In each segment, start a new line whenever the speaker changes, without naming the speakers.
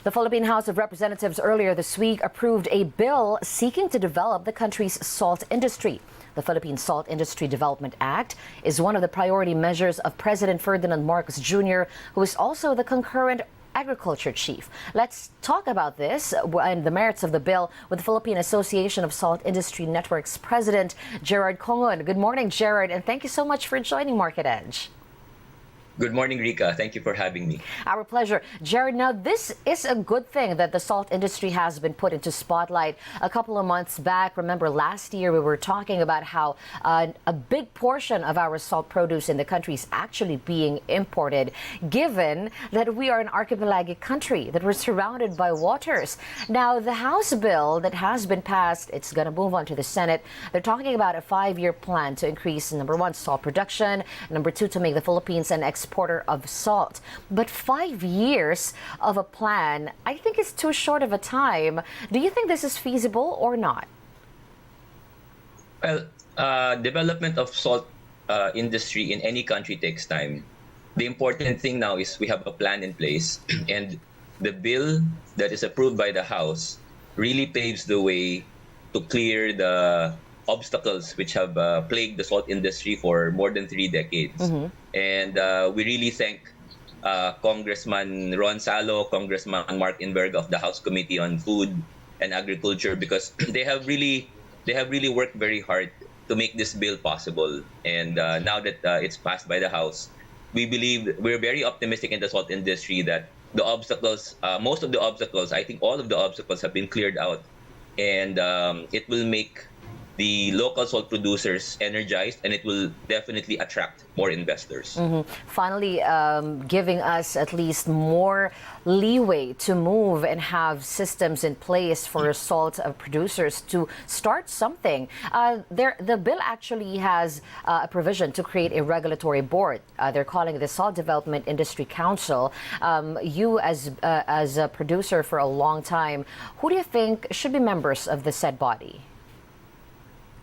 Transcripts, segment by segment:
The Philippine House of Representatives earlier this week approved a bill seeking to develop the country's salt industry. The Philippine Salt Industry Development Act is one of the priority measures of President Ferdinand Marcos Jr., who is also the concurrent agriculture chief. Let's talk about this and the merits of the bill with the Philippine Association of Salt Industry Network's President, Gerard Congon. Good morning, Gerard, and thank you so much for joining Market Edge.
Good morning, Rika. Thank you for having me.
Our pleasure. Gerard, now this is a good thing that the salt industry has been put into spotlight a couple of months back. Remember, last year we were talking about how a big portion of our salt produce in the country is actually being imported, given that we are an archipelagic country, that we're surrounded by waters. Now, the House bill that has been passed, it's going to move on to the Senate. They're talking about a 5-year plan to increase, number one, salt production, number two, to make the Philippines an exporter of salt. But 5 years of a plan, I think, is too short of a time. Do you think this is feasible or not?
Well, development of salt industry in any country takes time. The important thing now is we have a plan in place, and the bill that is approved by the House really paves the way to clear the obstacles which have plagued the salt industry for more than 3 decades. And we really thank Congressman Ron Salo, Congressman Mark Inverg of the House Committee on Food and Agriculture, because they have really worked very hard to make this bill possible. And now that it's passed by the House, we're very optimistic in the salt industry that the obstacles, most of the obstacles, I think all of the obstacles have been cleared out, and it will make the local salt producers energized, and it will definitely attract more investors.
Finally, giving us at least more leeway to move and have systems in place for salt producers to start something. The bill actually has a provision to create a regulatory board. They're calling it the Salt Development Industry Council. You, as a producer for a long time, who do you think should be members of the said body?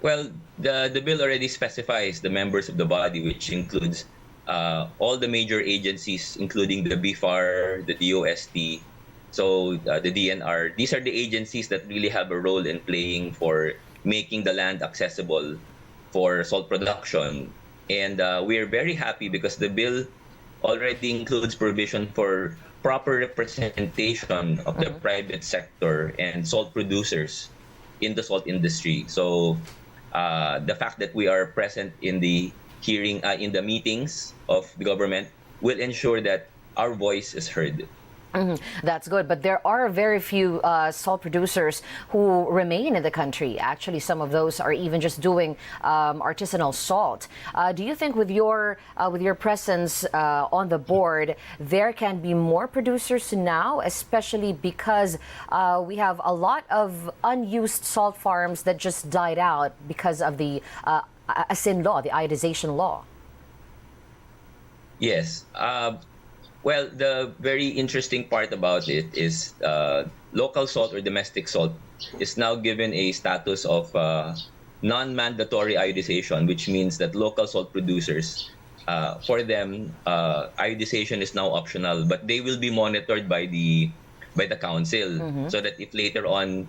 Well, the bill already specifies the members of the body, which includes all the major agencies, including the BFAR, the DOST, so the DNR. These are the agencies that really have a role in playing for making the land accessible for salt production. And we are very happy because the bill already includes provision for proper representation of the private sector and salt producers in the salt industry. So the fact that we are present in the hearing, in the meetings of the government, will ensure that our voice is heard.
That's good, but there are very few salt producers who remain in the country. Actually, some of those are even just doing artisanal salt. Do you think with your presence on the board, there can be more producers now, especially because we have a lot of unused salt farms that just died out because of the ABS-CBN law, the iodization law?
Yes. Well, the very interesting part about it is local salt or domestic salt is now given a status of non-mandatory iodization, which means that local salt producers, for them, iodization is now optional, but they will be monitored by the council, so that if later on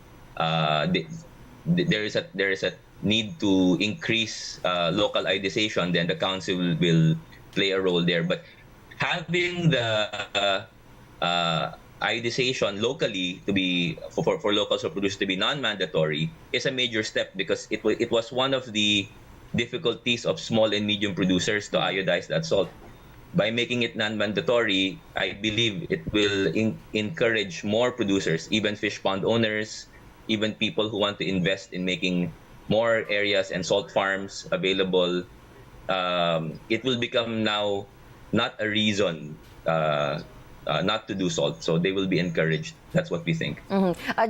there is a need to increase local iodization, then the council will play a role there. But having the iodization locally to be for local salt producers to be non-mandatory is a major step, because it was one of the difficulties of small and medium producers to iodize that salt. By making it non-mandatory, I believe it will encourage more producers, even fish pond owners, even people who want to invest in making more areas and salt farms available. It will become now not a reason not to do salt, so they will be encouraged. That's what we think.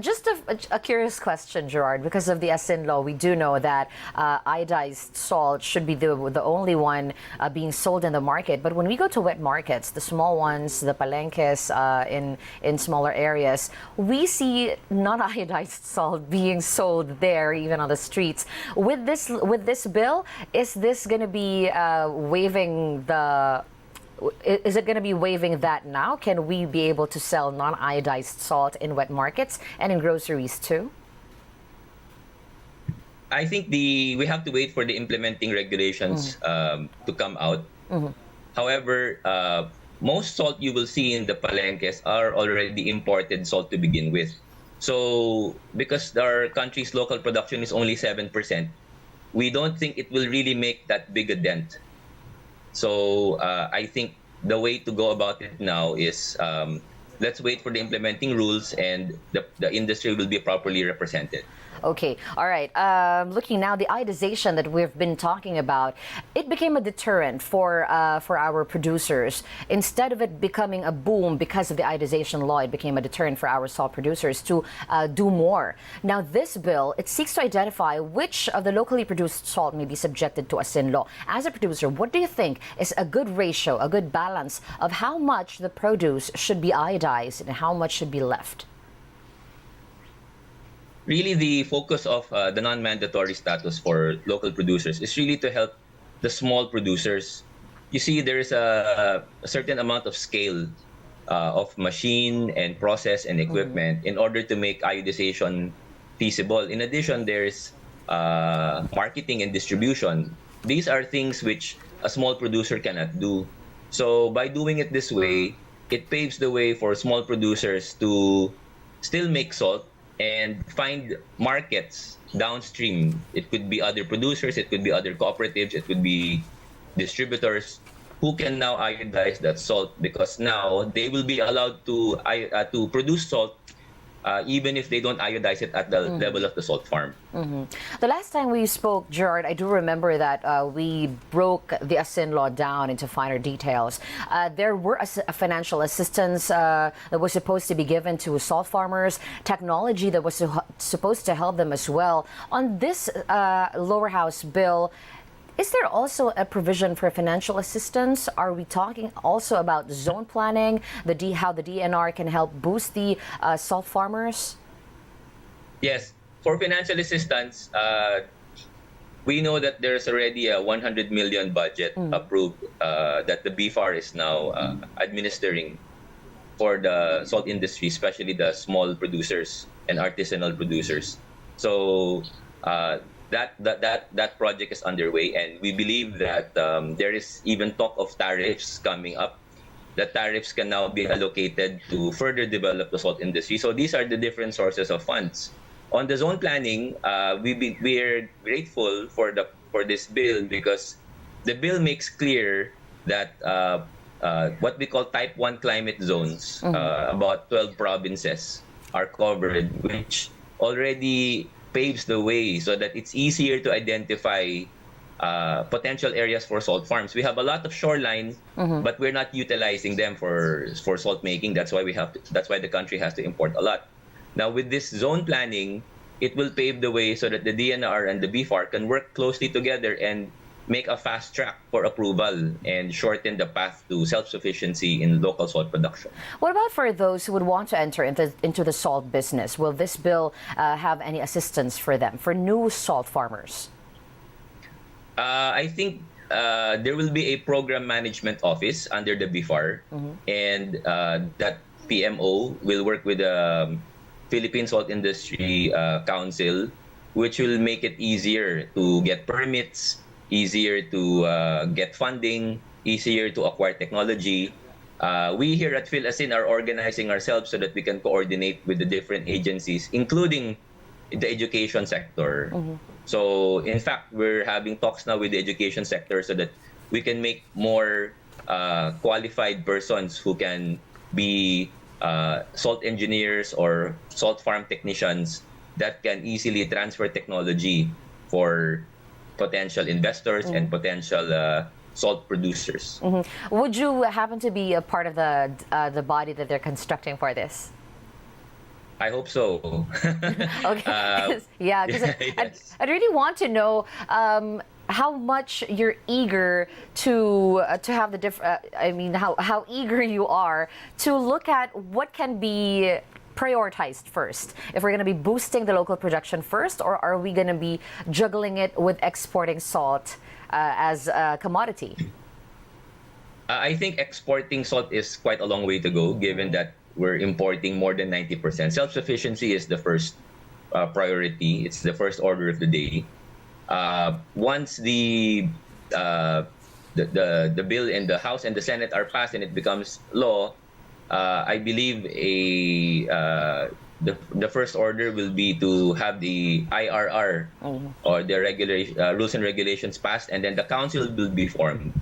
Just a curious question, Gerard. Because of the ABS-CBN law, we do know that iodized salt should be the only one being sold in the market. But when we go to wet markets, the small ones, the palenques in smaller areas, we see non-iodized salt being sold there, even on the streets. With this bill, is this going to be waiving the Is it going to be waiving that now? Can we be able to sell non-iodized salt in wet markets and in groceries too?
I think we have to wait for the implementing regulations to come out. However, most salt you will see in the palenques are already imported salt to begin with. So because our country's local production is only 7%, we don't think it will really make that big a dent. So I think the way to go about it now is let's wait for the implementing rules, and the industry will be properly represented.
Okay, all right. Looking now, the iodization that we've been talking about, it became a deterrent for our producers. Instead of it becoming a boom because of the iodization law, it became a deterrent for our salt producers to do more. Now, this bill, it seeks to identify which of the locally produced salt may be subjected to ASIN law. As a producer, what do you think is a good ratio, a good balance of how much the produce should be iodized and how much should be left?
Really, the focus of the non-mandatory status for local producers is really to help the small producers. You see, there is a certain amount of scale of machine and process and equipment in order to make iodization feasible. In addition, there's marketing and distribution. These are things which a small producer cannot do. So by doing it this way, it paves the way for small producers to still make salt and find markets downstream. It could be other producers, it could be other cooperatives, it could be distributors who can now iodize that salt, because now they will be allowed to produce salt even if they don't iodize it at the level of the salt farm.
The last time we spoke, Gerard, I do remember that we broke the ASIN law down into finer details. There were a financial assistance that was supposed to be given to salt farmers, technology that was supposed to help them as well. On this lower house bill, is there also a provision for financial assistance? Are we talking also about zone planning, how the DNR can help boost the salt farmers?
Yes, for financial assistance, we know that there's already a 100 million budget approved that the BFAR is now administering for the salt industry, especially the small producers and artisanal producers. So that project is underway, and we believe that there is even talk of tariffs coming up. The tariffs can now be allocated to further develop the salt industry. So these are the different sources of funds. On the zone planning, we are grateful for this bill, because the bill makes clear that what we call Type 1 climate zones, about 12 provinces are covered, which already paves the way so that it's easier to identify potential areas for salt farms. We have a lot of shoreline, but we're not utilizing them for salt making. That's why the country has to import a lot. Now, with this zone planning, it will pave the way so that the DNR and the BFAR can work closely together and make a fast track for approval and shorten the path to self-sufficiency in local salt production.
What about for those who would want to enter into the salt business? Will this bill have any assistance for them, for new salt farmers?
I think there will be a program management office under the BFAR, and that PMO will work with the Philippine Salt Industry Council, which will make it easier to get permits, easier to get funding, easier to acquire technology. We here at PhilASIN are organizing ourselves so that we can coordinate with the different agencies, including the education sector. So, in fact, we're having talks now with the education sector so that we can make more qualified persons who can be salt engineers or salt farm technicians that can easily transfer technology for potential investors and potential salt producers.
Would you happen to be a part of the body that they're constructing for this?
I hope so.
Okay. Yeah, because
yes.
I'd really want to know how much you're eager to have the how eager you are to look at what can be prioritized first. If we're going to be boosting the local production first, or are we going to be juggling it with exporting salt as a commodity?
I think exporting salt is quite a long way to go, given that we're importing more than 90%. Self-sufficiency is the first priority. It's the first order of the day. Once the bill in the House and the Senate are passed and it becomes law, I believe the first order will be to have the IRR or the rules and regulations passed, and then the council will be formed.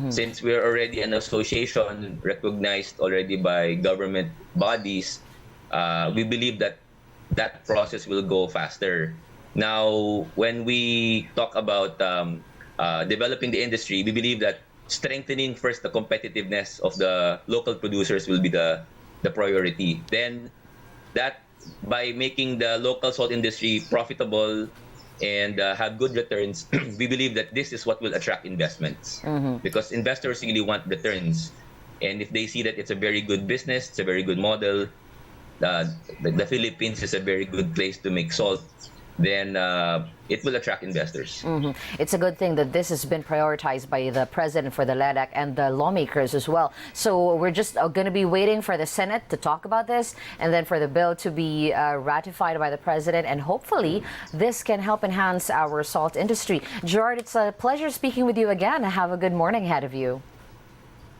Since we're already an association recognized already by government bodies, we believe that that process will go faster. Now, when we talk about developing the industry, we believe that strengthening first the competitiveness of the local producers will be the priority. Then, that by making the local salt industry profitable and have good returns, we believe that this is what will attract investments, because investors really want returns. And if they see that it's a very good business, it's a very good model, the Philippines is a very good place to make salt, then it will attract investors.
It's a good thing that this has been prioritized by the president for the LEDAC and the lawmakers as well. So we're just going to be waiting for the Senate to talk about this, and then for the bill to be ratified by the president, and hopefully this can help enhance our salt industry. Gerard, it's a pleasure speaking with you again. Have a good morning ahead of you.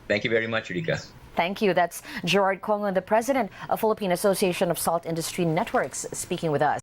Thank you very much, Rika.
Thank you. That's Gerard Congon, the president of Philippine Association of Salt Industry Networks, speaking with us.